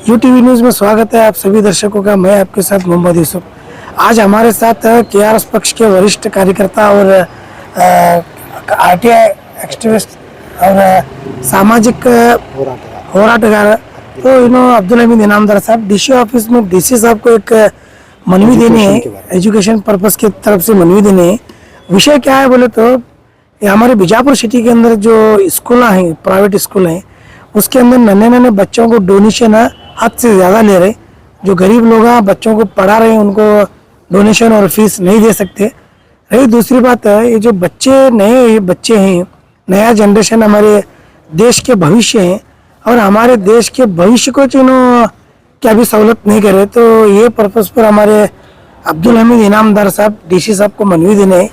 UTV news में स्वागत है आप सभी दर्शकों का। मैं आपके साथ मोहम्मद यूसुफ। आज हमारे साथ केआरएस पक्ष के वरिष्ठ कार्यकर्ता और आरटीआई एक्टिविस्ट और सामाजिक होराटगार तो अब्दुल हमीद इनामदार साहब डीसी ऑफिस में डीसी साहब को एक मनवी देनी है, एजुकेशन पर्पस की तरफ से मनवी देनी है। विषय क्या है बोले तो ये हमारे बीजापुर सिटी के अंदर जो स्कूल हैं, प्राइवेट स्कूल हैं, उसके अंदर नन्हे नन्हे बच्चों को डोनेशन हद से ज़्यादा ले रहे। जो गरीब लोग हैं बच्चों को पढ़ा रहे हैं उनको डोनेशन और फीस नहीं दे सकते। रही दूसरी बात है, ये जो नए बच्चे हैं, नया जनरेशन हमारे देश के भविष्य हैं और हमारे देश के भविष्य को जिन्हों क्या भी सहूलत नहीं करे, तो ये पर्पस पर हमारे अब्दुल हमीद इनामदार साहब डीसी साहब को मनवी देने हैं।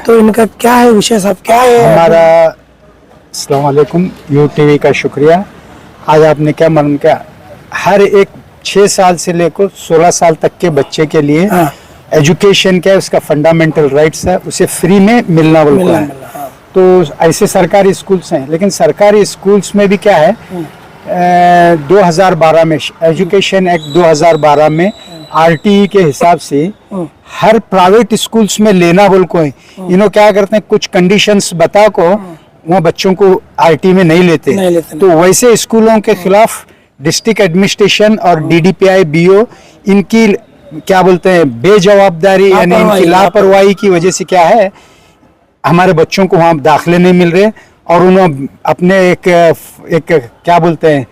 तो इनका क्या है विषय साहब, क्या है हमारा? अस्सलाम वालेकुम, यूटीवी का शुक्रिया। आज आपने क्या मन किया, हर एक 6 साल से लेकर 16 साल तक के बच्चे के लिए एजुकेशन क्या है, उसका फंडामेंटल राइट्स है, उसे फ्री में मिलना बोलता है। तो ऐसे सरकारी स्कूल्स हैं, लेकिन सरकारी स्कूल्स में भी क्या है, 2012 में एजुकेशन एक्ट 2012 में आरटीई के हिसाब से हर प्राइवेट स्कूल्स में लेना बोल को है। इन्हों क्या करते हैं, कुछ कंडीशंस बता को वो बच्चों को आरटीई में नहीं लेते। तो वैसे स्कूलों के खिलाफ डिस्ट्रिक्ट एडमिनिस्ट्रेशन और डीडीपीआई बीओ इनकी क्या बोलते हैं बेजवाबदारी यानी इनकी लापरवाही की वजह से क्या है, हमारे बच्चों को वहाँ दाखिले नहीं मिल रहे और उन्होंने अपने एक क्या बोलते हैं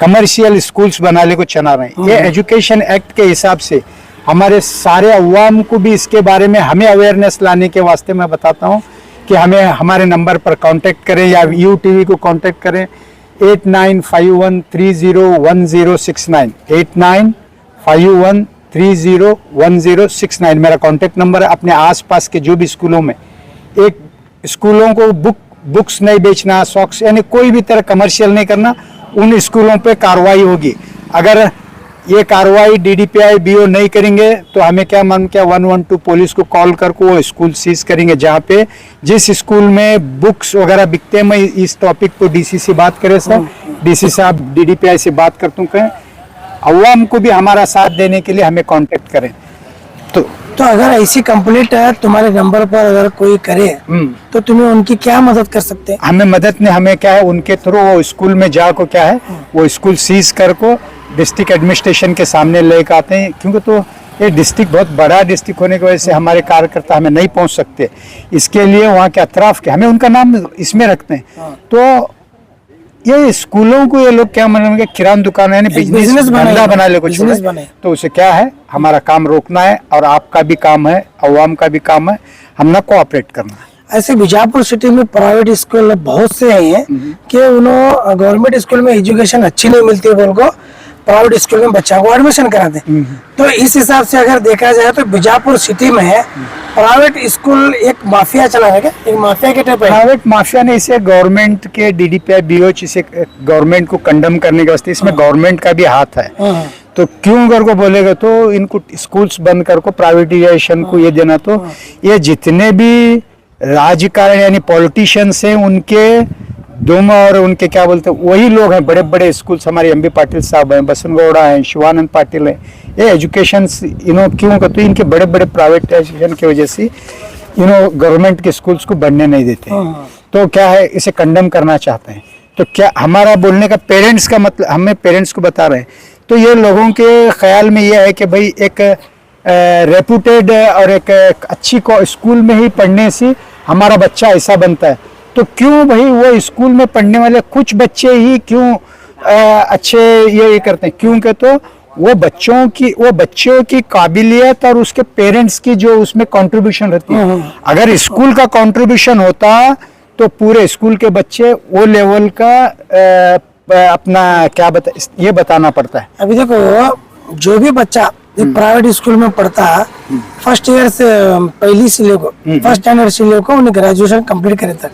कमर्शियल स्कूल्स बनाने को चला रहे हैं। ये एजुकेशन एक्ट के हिसाब से हमारे सारे अवाम को भी इसके बारे में हमें अवेयरनेस लाने के वास्ते मैं बताता हूँ कि हमें हमारे नंबर पर कांटेक्ट करें या यूटीवी को कांटेक्ट करें 8951301069 8951301069 मेरा कांटेक्ट नंबर है। अपने आसपास के जो भी स्कूलों में स्कूलों को बुक्स नहीं बेचना, सॉक्स यानी कोई भी तरह कमर्शियल नहीं करना, उन स्कूलों पे कार्रवाई होगी। अगर ये कार्रवाई डीडीपीआई बीओ नहीं करेंगे तो हमें क्या 112 पुलिस को कॉल करके वो स्कूल सीज करेंगे। जहाँ पे जिस स्कूल में बुक्स वगैरह बिकते हैं, मैं इस टॉपिक पर डीसी से बात करें सर, डीसी साहब डीडीपीआई से बात करता हूँ, कहें अवाम को भी हमारा साथ देने के लिए हमें कांटेक्ट करें। तो अगर ऐसी कंप्लेंट है तुम्हारे नंबर पर अगर कोई करे तो तुम्हें उनकी क्या मदद कर सकते हैं? हमें मदद ने हमें क्या है, उनके थ्रू वो स्कूल में जाकर क्या है वो स्कूल सीज कर को डिस्ट्रिक्ट एडमिनिस्ट्रेशन के सामने लेकर आते हैं। क्योंकि तो ये डिस्ट्रिक्ट बहुत बड़ा डिस्ट्रिक्ट होने की वजह से हमारे कार्यकर्ता हमें नहीं पहुंच सकते। इसके लिए वहाँ के अतराफ के हमें उनका नाम इसमें रखते हैं। तो ये स्कूलों को ये लोग क्या मानेंगे, किराना दुकान यानी बिजनेस धंधा बना ले कुछ, तो उसे क्या है हमारा काम रोकना है और आपका भी काम है, अवाम का भी काम है, हमने कोऑपरेट करना है। ऐसे बीजापुर सिटी में प्राइवेट स्कूल बहुत से हैं कि उन्होंने गवर्नमेंट स्कूल में एजुकेशन अच्छी नहीं मिलती है, बोल को प्राइवेट स्कूल में बच्चा को एडमिशन कराते हैं। तो इस हिसाब से अगर देखा जाए तो बीजापुर सिटी में है प्राइवेट स्कूल एक माफिया चला है क्या? एक माफिया के टाइप है। प्राइवेट माफिया ने इसे गवर्नमेंट के डीडीपीआई बीओ इसे गवर्नमेंट को कंडम करने के वास्ते इसमें गवर्नमेंट का भी हाथ है। तो क्यों अगर को बोलेगा तो इनको स्कूल्स बंद कर को प्राइवेटाइजेशन को ये देना, तो ये जितने भी राजकारण यानी पॉलिटिशियंस हैं उनके दोनों और उनके क्या बोलते हैं वही लोग हैं। बड़े बड़े स्कूल्स हमारे एमबी पाटिल साहब हैं, बसनगौड़ा हैं, शिवानंद पाटिल हैं, ये एजुकेशन क्यों करते, इनके बड़े बड़े प्राइवेटाइजेशन की वजह से गवर्नमेंट के स्कूल्स को बनने नहीं देते। तो क्या है, इसे कंडम करना चाहते हैं। तो क्या हमारा बोलने का पेरेंट्स का मतलब, हमें पेरेंट्स को बता रहे हैं। तो ये लोगों के ख्याल में यह है कि भाई एक रेपुटेड और एक अच्छी स्कूल में ही पढ़ने से हमारा बच्चा ऐसा बनता है। तो क्यों भाई वो स्कूल में पढ़ने वाले कुछ बच्चे ही क्यों अच्छे ये करते हैं? क्योंकि तो वो बच्चों की काबिलियत और उसके पेरेंट्स की जो उसमें कंट्रीब्यूशन रहती है। अगर स्कूल का कंट्रीब्यूशन होता तो पूरे स्कूल के बच्चे वो लेवल का अपना क्या ये बताना पड़ता है। अभी देखो जो भी बच्चा प्राइवेट स्कूल में पढ़ता है, फर्स्ट ईयर से पहली से लेकर फर्स्ट स्टैंडर्ड से लेकर उन्हें ग्रेजुएशन कंप्लीट करे तक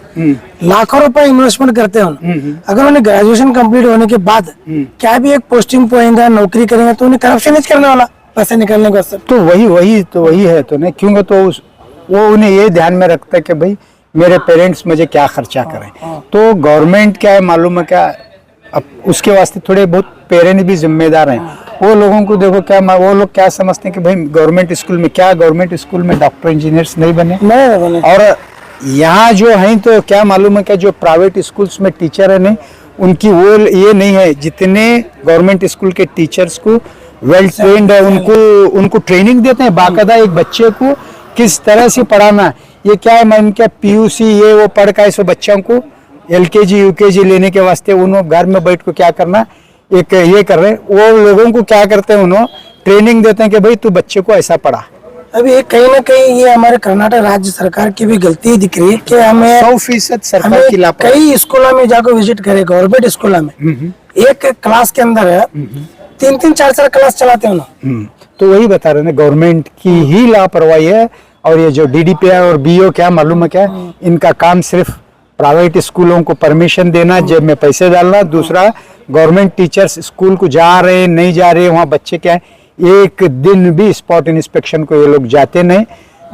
लाखों रुपए इन्वेस्टमेंट करते हैं। अगर उन्हें ग्रेजुएशन कंप्लीट होने के बाद क्या भी एक पोस्टिंग पाएंगे, नौकरी करेंगे, तो उन्हें करप्शन नहीं करने वाला पैसे निकालने का सब। तो वही है तो नहीं क्योंकि तो वो उन्हें ये ध्यान में रखता है कि भाई मेरे पेरेंट्स मुझे क्या खर्चा करें। तो गवर्नमेंट क्या है मालूम है क्या, अब उसके वास्ते थोड़े बहुत पेरेंट्स भी जिम्मेदार हैं। वो लोगों को देखो क्या वो लोग क्या समझते हैं कि भाई गवर्नमेंट स्कूल में क्या, गवर्नमेंट स्कूल में डॉक्टर इंजीनियर्स नहीं बने। नहीं बने। और यहाँ जो है तो क्या मालूम है क्या, जो प्राइवेट स्कूल्स में टीचर है नहीं, उनकी वो ये नहीं है, जितने गवर्नमेंट स्कूल के टीचर्स को वेल ट्रेंड है, उनको ट्रेनिंग देते हैं बाकायदा एक बच्चे को किस तरह से पढ़ाना। ये क्या है, मैं क्या पीयूसी ये वो पढ़ का इस बच्चों को एलकेजी यूकेजी लेने के वास्ते उन्होंने घर में बैठ को क्या करना, एक ये कर रहे हैं। वो लोगों को क्या करते हैं, उन्होंने ट्रेनिंग देते हैं कि भाई तू बच्चे को ऐसा पढ़ा। अभी ये कहीं ना कहीं ये हमारे कर्नाटक राज्य सरकार की भी गलती दिख रही है कि हमें 100% सरकार की लापरवाही। कई स्कूलों में जाकर विजिट करे, गवर्नमेंट स्कूलों में एक क्लास के अंदर 3-3 4-4 क्लास चलाते हैं ना। तो वही बता रहे हैं, गवर्नमेंट की ही लापरवाही है। और ये जो डीडीपीआई और बीओ क्या मालूम है क्या, इनका काम सिर्फ प्राइवेट स्कूलों को परमिशन देना, जेब में पैसे डालना। दूसरा, गवर्नमेंट टीचर्स स्कूल को जा रहे हैं नहीं जा रहे, वहाँ बच्चे क्या है, एक दिन भी स्पॉट इंस्पेक्शन को ये लोग जाते नहीं।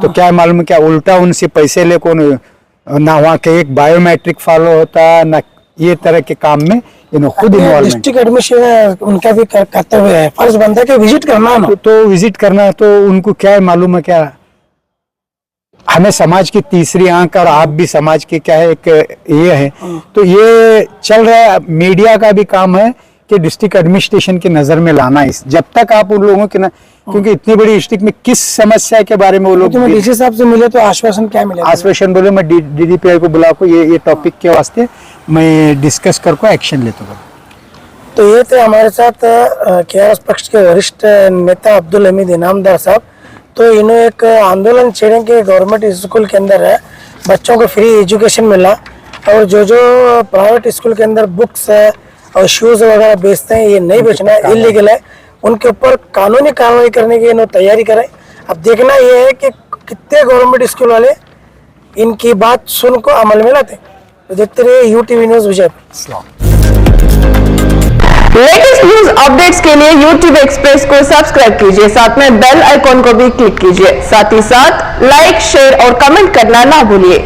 तो क्या मालूम है क्या, उल्टा उनसे पैसे ले को ना वहाँ के एक बायोमेट्रिक फॉलो होता, ना ये तरह के काम में खुद इन्वॉल्वमेंट। डिस्ट्रिक्ट एडमिशन उनका भी कर्तव्य है, फर्ज बनता है कि विजिट करना ना। तो विजिट करना है। तो उनको क्या है मालूम है क्या, हमें समाज की तीसरी आंख, और आप भी समाज के क्या है एक ये है। तो ये चल रहा है, मीडिया का भी काम है कि डिस्ट्रिक्ट एडमिनिस्ट्रेशन की नजर में लाना इस, जब तक आप उन लोगों के ना, क्योंकि इतनी बड़ी डिस्ट्रिक्ट में किस समस्या के बारे में वो लोग। तुम्हें डीसी साहब से मिले तो आश्वासन क्या मिला? आश्वासन बोले मैं डीडीपीआई को बुला को ये टॉपिक के वास्ते मैं डिस्कस करके एक्शन लेता हूँ। तो ये थे हमारे साथ केआरएस पक्ष के वरिष्ठ नेता अब्दुल हमीद इनामदार साहब। तो इन्होंने एक आंदोलन छेड़े के गवर्नमेंट स्कूल के अंदर है बच्चों को फ्री एजुकेशन मिला, और जो प्राइवेट स्कूल के अंदर बुक्स और शूज वगैरह बेचते हैं, ये नहीं बेचना है, इलीगल है। उनके ऊपर कानूनी कार्रवाई करने की इन्होंने तैयारी करें। अब देखना ये है कि कितने गवर्नमेंट स्कूल वाले इनकी बात सुन को अमल में लाते। तो देखते रहिए UTV news Vijaypur. Latest news updates के लिए YouTube एक्सप्रेस को सब्सक्राइब कीजिए, साथ में बेल आइकॉन को भी क्लिक कीजिए। साथ ही साथ लाइक, शेयर और कमेंट करना ना भूलिए।